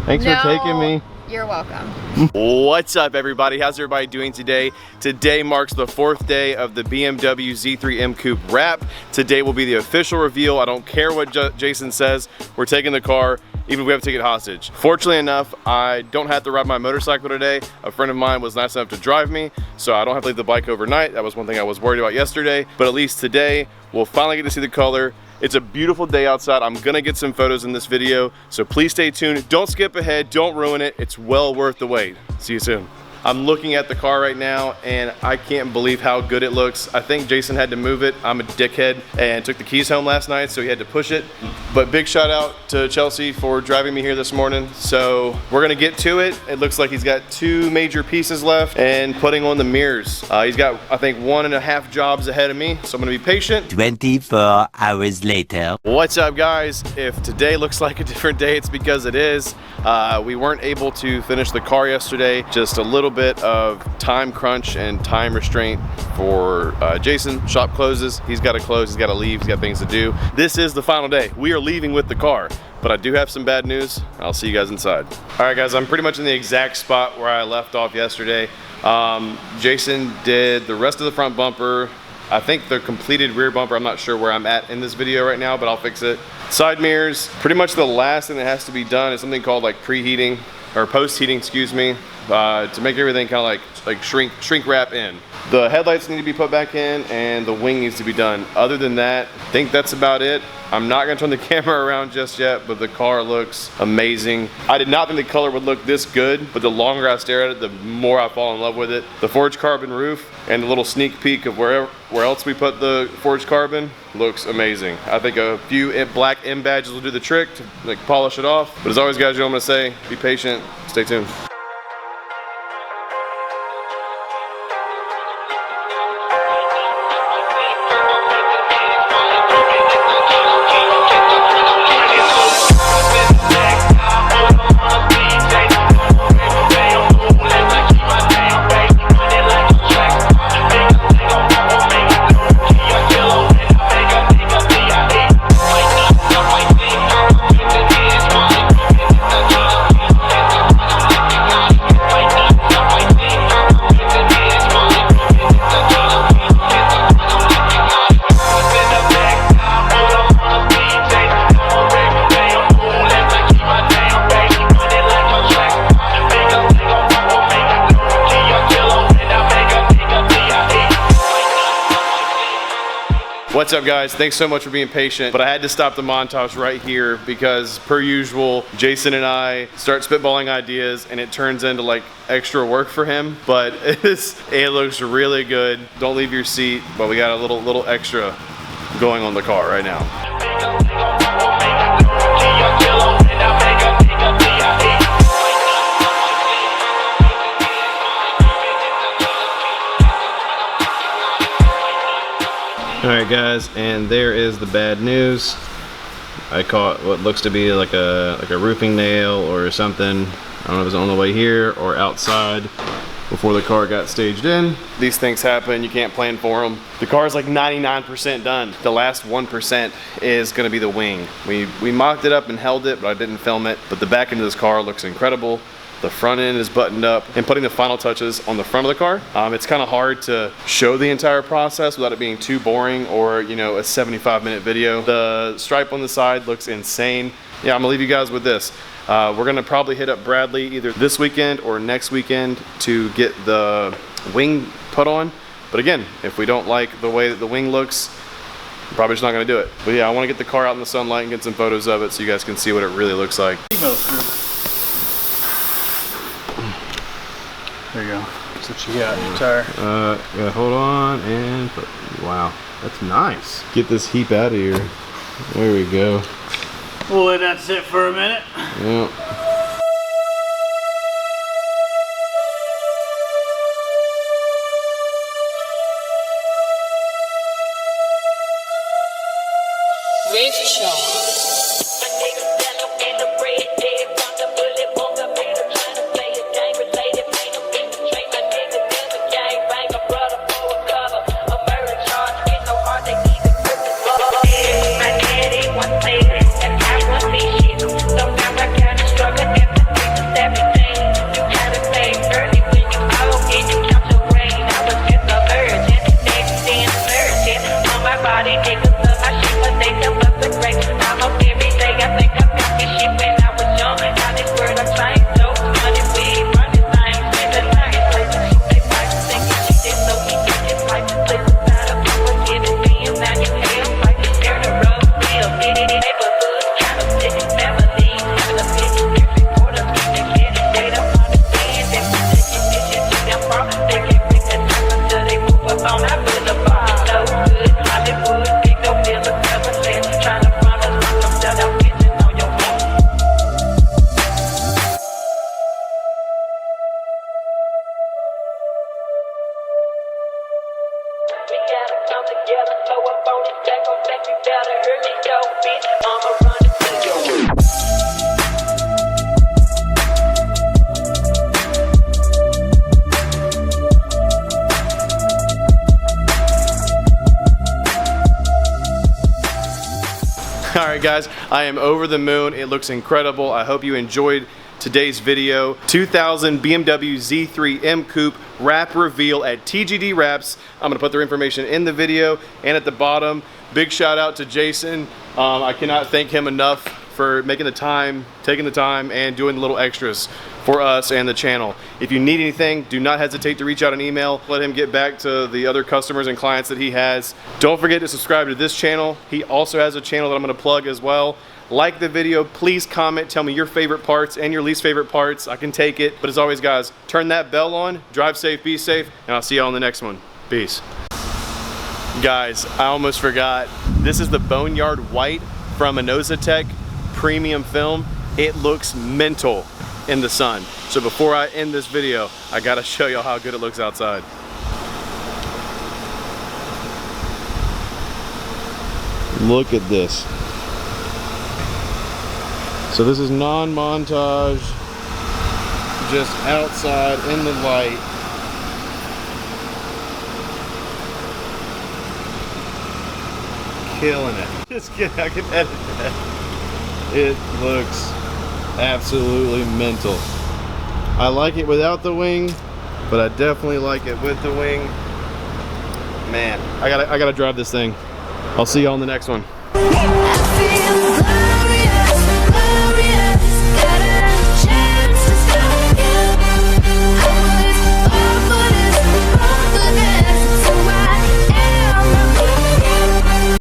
Thanks for taking me. You're welcome. What's up, everybody? How's everybody doing today? Today marks the 4th day of the BMW Z3 M Coupe wrap. Today will be the official reveal. I don't care what Jason says. We're taking the car, even if we have to take it hostage. Fortunately enough, I don't have to ride my motorcycle today. A friend of mine was nice enough to drive me, so I don't have to leave the bike overnight. That was one thing I was worried about yesterday, but at least today, we'll finally get to see the color. It's a beautiful day outside. I'm gonna get some photos in this video, so please stay tuned. Don't skip ahead, don't ruin it. It's well worth the wait. See you soon. I'm looking at the car right now and I can't believe how good it looks. I think Jason had to move it. I'm a dickhead and took the keys home last night, so he had to push it. But big shout out to Chelsea for driving me here this morning. So we're gonna get to it. It looks like he's got 2 major pieces left and putting on the mirrors. He's got, I think, 1.5 jobs ahead of me, so I'm gonna be patient. 24 hours later. What's up, guys? If today looks like a different day, it's because it is. We weren't able to finish the car yesterday. Just a little bit of time crunch and time restraint for Jason. Shop closes, he's got to close, he's got to leave, he's got things to do. This is the final day. We are leaving with the car, but I do have some bad news. I'll see you guys inside. All right, guys, I'm pretty much in the exact spot where I left off yesterday. Jason did the rest of the front bumper. I think the completed rear bumper, I'm not sure where I'm at in this video right now, but I'll fix it. Side mirrors, pretty much the last thing that has to be done is something called like preheating or post-heating, excuse me, to make everything kind of like shrink wrap in. The headlights need to be put back in and the wing needs to be done. Other than that, I think that's about it. I'm not gonna turn the camera around just yet, but the car looks amazing. I did not think the color would look this good, but the longer I stare at it, the more I fall in love with it. The forged carbon roof and the little sneak peek of where else we put the forged carbon looks amazing. I think a few black M badges will do the trick to like polish it off. But as always, guys, you know what I'm gonna say, be patient, stay tuned. What's up, guys? Thanks so much for being patient, but I had to stop the montage right here because per usual, Jason and I start spitballing ideas and it turns into like extra work for him, but it looks really good. Don't leave your seat, but we got a little extra going on the car right now. All right, guys, and there is the bad news. I caught what looks to be like a roofing nail or something. I don't know if it's on the way here or outside before the car got staged in. These things happen, you can't plan for them. The car's like 99% done. The last 1% is gonna be the wing. We mocked it up and held it, but I didn't film it. But the back end of this car looks incredible. The front end is buttoned up, and putting the final touches on the front of the car. It's kind of hard to show the entire process without it being too boring or, you know, a 75-minute video. The stripe on the side looks insane. Yeah, I'm gonna leave you guys with this. We're gonna probably hit up Bradley either this weekend or next weekend to get the wing put on. But again, if we don't like the way that the wing looks, I'm probably just not gonna do it. But yeah, I wanna get the car out in the sunlight and get some photos of it so you guys can see what it really looks like. There you go. That's what you got in your tire. Yeah, hold on and wow, that's nice. Get this heap out of here. There we go. We'll let that sit for a minute. Yeah. Razor Show. right, guys, I am over the moon. It looks incredible. I hope you enjoyed today's video. 2000 BMW Z3 M Coupe wrap reveal at TGD Wraps. I'm gonna put their information in the video and at the bottom. Big shout out to Jason. I cannot thank him enough for making the time, taking the time, and doing the little extras for us and the channel. If you need anything, do not hesitate to reach out an email. Let him get back to the other customers and clients that he has. Don't forget to subscribe to this channel. He also has a channel that I'm gonna plug as well. Like the video, please comment, tell me your favorite parts and your least favorite parts. I can take it. But as always, guys, turn that bell on, drive safe, be safe, and I'll see you all in the next one. Peace. Guys, I almost forgot. This is the Boneyard White from Innozetek premium film. It looks mental in the sun. So before I end this video, I gotta show y'all how good it looks outside. Look at this. So this is non-montage, just outside in the light. Killing it. Just kidding, I can edit that. It looks absolutely mental. I like it without the wing, but I definitely like it with the wing. Man, I gotta drive this thing. I'll see y'all on the next one.